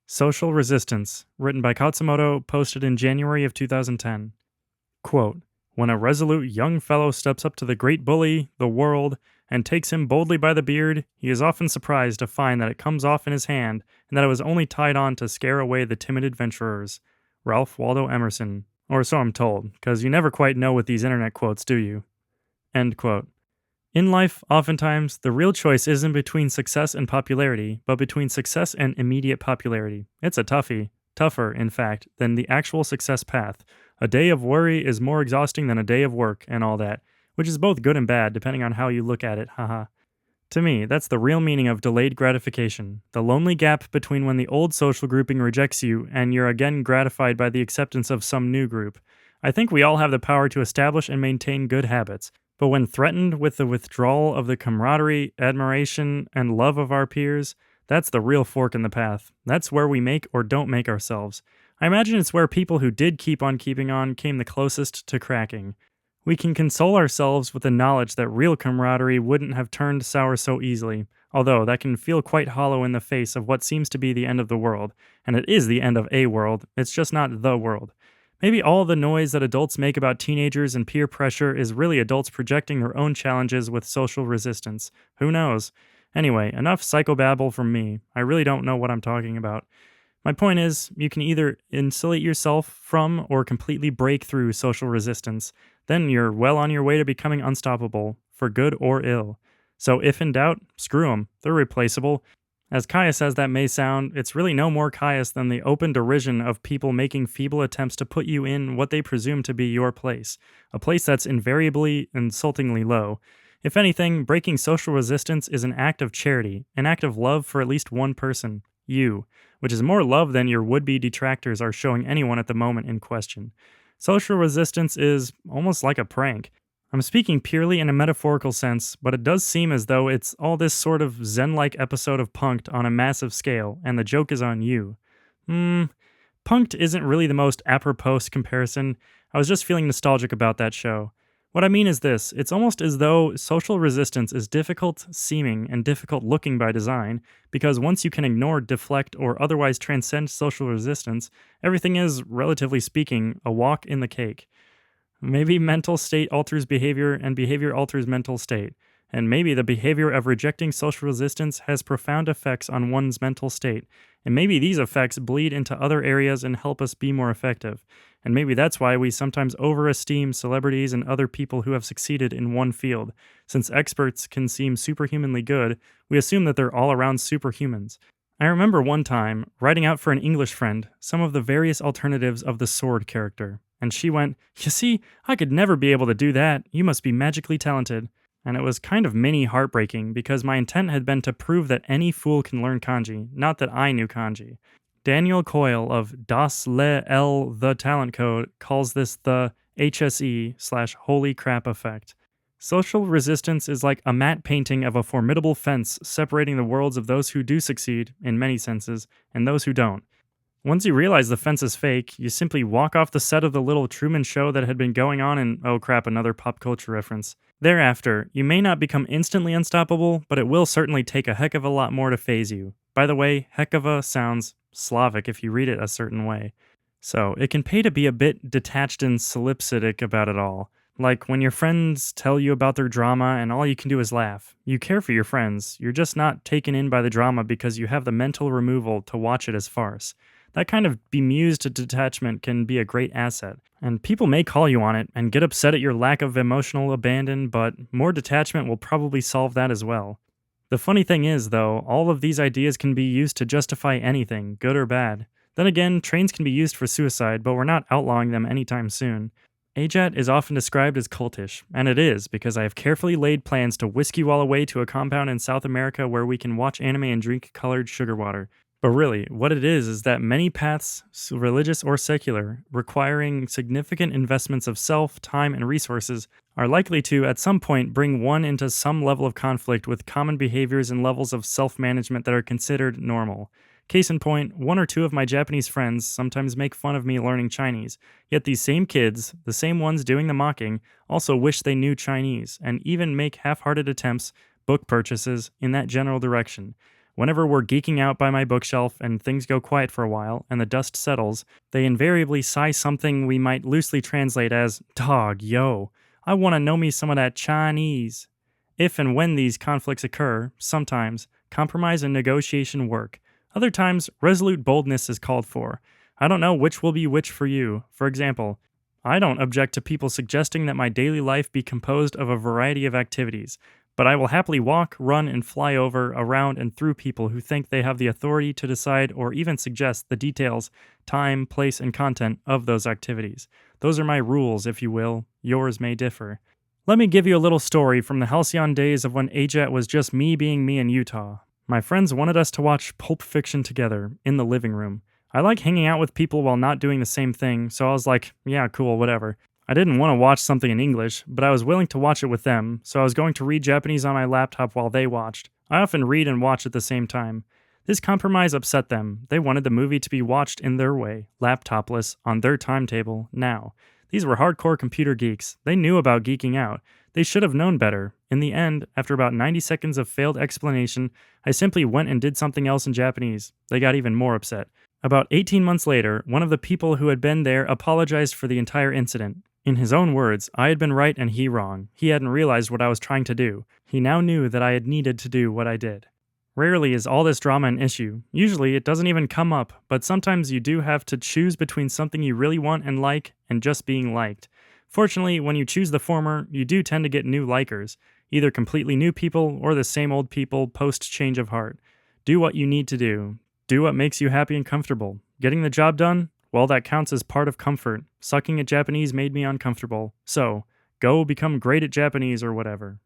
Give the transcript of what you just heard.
Social Resistance, written by Khatzumoto, posted in January of 2010. Quote, "When a resolute young fellow steps up to the great bully, the world, and takes him boldly by the beard, he is often surprised to find that it comes off in his hand, and that it was only tied on to scare away the timid adventurers." Ralph Waldo Emerson. Or so I'm told, because you never quite know with these internet quotes, do you? End quote. In life, oftentimes, the real choice isn't between success and popularity, but between success and immediate popularity. It's a toughie. Tougher, in fact, than the actual success path. A day of worry is more exhausting than a day of work, and all that, which is both good and bad, depending on how you look at it, haha. To me, that's the real meaning of delayed gratification, the lonely gap between when the old social grouping rejects you and you're again gratified by the acceptance of some new group. I think we all have the power to establish and maintain good habits, but when threatened with the withdrawal of the camaraderie, admiration, and love of our peers, that's the real fork in the path. That's where we make or don't make ourselves. I imagine it's where people who did keep on keeping on came the closest to cracking. We can console ourselves with the knowledge that real camaraderie wouldn't have turned sour so easily, although that can feel quite hollow in the face of what seems to be the end of the world. And it is the end of a world, it's just not the world. Maybe all the noise that adults make about teenagers and peer pressure is really adults projecting their own challenges with social resistance. Who knows? Anyway, enough psychobabble from me. I really don't know what I'm talking about. My point is, you can either insulate yourself from or completely break through social resistance. Then you're well on your way to becoming unstoppable, for good or ill. So if in doubt, screw them. They're replaceable. As caius as that may sound, it's really no more caius than the open derision of people making feeble attempts to put you in what they presume to be your place. A place that's invariably insultingly low. If anything, breaking social resistance is an act of charity, an act of love for at least one person. You. Which is more love than your would-be detractors are showing anyone at the moment in question. Social resistance is almost like a prank. I'm speaking purely in a metaphorical sense, but it does seem as though it's all this sort of Zen-like episode of Punk'd on a massive scale, and the joke is on you. Punk'd isn't really the most apropos comparison. I was just feeling nostalgic about that show. What I mean is this, it's almost as though social resistance is difficult seeming and difficult looking by design, because once you can ignore, deflect, or otherwise transcend social resistance, everything is, relatively speaking, a walk in the cake. Maybe mental state alters behavior, and behavior alters mental state. And maybe the behavior of rejecting social resistance has profound effects on one's mental state, and maybe these effects bleed into other areas and help us be more effective. And maybe that's why we sometimes overesteem celebrities and other people who have succeeded in one field. Since experts can seem superhumanly good, we assume that they're all-around superhumans. I remember one time, writing out for an English friend, some of the various alternatives of the sword character. And she went, "You see, I could never be able to do that. You must be magically talented." And it was kind of mini heartbreaking because my intent had been to prove that any fool can learn kanji, not that I knew kanji. Daniel Coyle of Das Le L The Talent Code calls this the HSE/holy crap effect. Social resistance is like a matte painting of a formidable fence separating the worlds of those who do succeed, in many senses, and those who don't. Once you realize the fence is fake, you simply walk off the set of the little Truman Show that had been going on and, oh crap, another pop culture reference. Thereafter, you may not become instantly unstoppable, but it will certainly take a heck of a lot more to phase you. By the way, hekova sounds Slavic if you read it a certain way. So, it can pay to be a bit detached and solipsitic about it all. Like when your friends tell you about their drama and all you can do is laugh. You care for your friends, you're just not taken in by the drama because you have the mental removal to watch it as farce. That kind of bemused detachment can be a great asset, and people may call you on it and get upset at your lack of emotional abandon, but more detachment will probably solve that as well. The funny thing is, though, all of these ideas can be used to justify anything, good or bad. Then again, trains can be used for suicide, but we're not outlawing them anytime soon. AJATT is often described as cultish, and it is, because I have carefully laid plans to whisk you all away to a compound in South America where we can watch anime and drink colored sugar water. But really, what it is that many paths, religious or secular, requiring significant investments of self, time, and resources, are likely to, at some point, bring one into some level of conflict with common behaviors and levels of self-management that are considered normal. Case in point, one or two of my Japanese friends sometimes make fun of me learning Chinese, yet these same kids, the same ones doing the mocking, also wish they knew Chinese, and even make half-hearted attempts, book purchases, in that general direction. Whenever we're geeking out by my bookshelf and things go quiet for a while and the dust settles, they invariably sigh something we might loosely translate as, "Dog, yo, I want to know me some of that Chinese." If and when these conflicts occur, sometimes compromise and negotiation work. Other times, resolute boldness is called for. I don't know which will be which for you. For example, I don't object to people suggesting that my daily life be composed of a variety of activities, but I will happily walk, run, and fly over, around, and through people who think they have the authority to decide or even suggest the details, time, place, and content of those activities. Those are my rules, if you will. Yours may differ. Let me give you a little story from the halcyon days of when AJATT was just me being me in Utah. My friends wanted us to watch Pulp Fiction together, in the living room. I like hanging out with people while not doing the same thing, so I was like, yeah, cool, whatever. I didn't want to watch something in English, but I was willing to watch it with them, so I was going to read Japanese on my laptop while they watched. I often read and watch at the same time. This compromise upset them. They wanted the movie to be watched in their way, laptopless, on their timetable, now. These were hardcore computer geeks. They knew about geeking out. They should have known better. In the end, after about 90 seconds of failed explanation, I simply went and did something else in Japanese. They got even more upset. About 18 months later, one of the people who had been there apologized for the entire incident. In his own words, I had been right and he wrong. He hadn't realized what I was trying to do. He now knew that I had needed to do what I did. Rarely is all this drama an issue. Usually it doesn't even come up, but sometimes you do have to choose between something you really want and like and just being liked. Fortunately, when you choose the former, you do tend to get new likers, either completely new people or the same old people post change of heart. Do what you need to do. Do what makes you happy and comfortable. Getting the job done? Well, that counts as part of comfort. Sucking at Japanese made me uncomfortable. So, go become great at Japanese or whatever.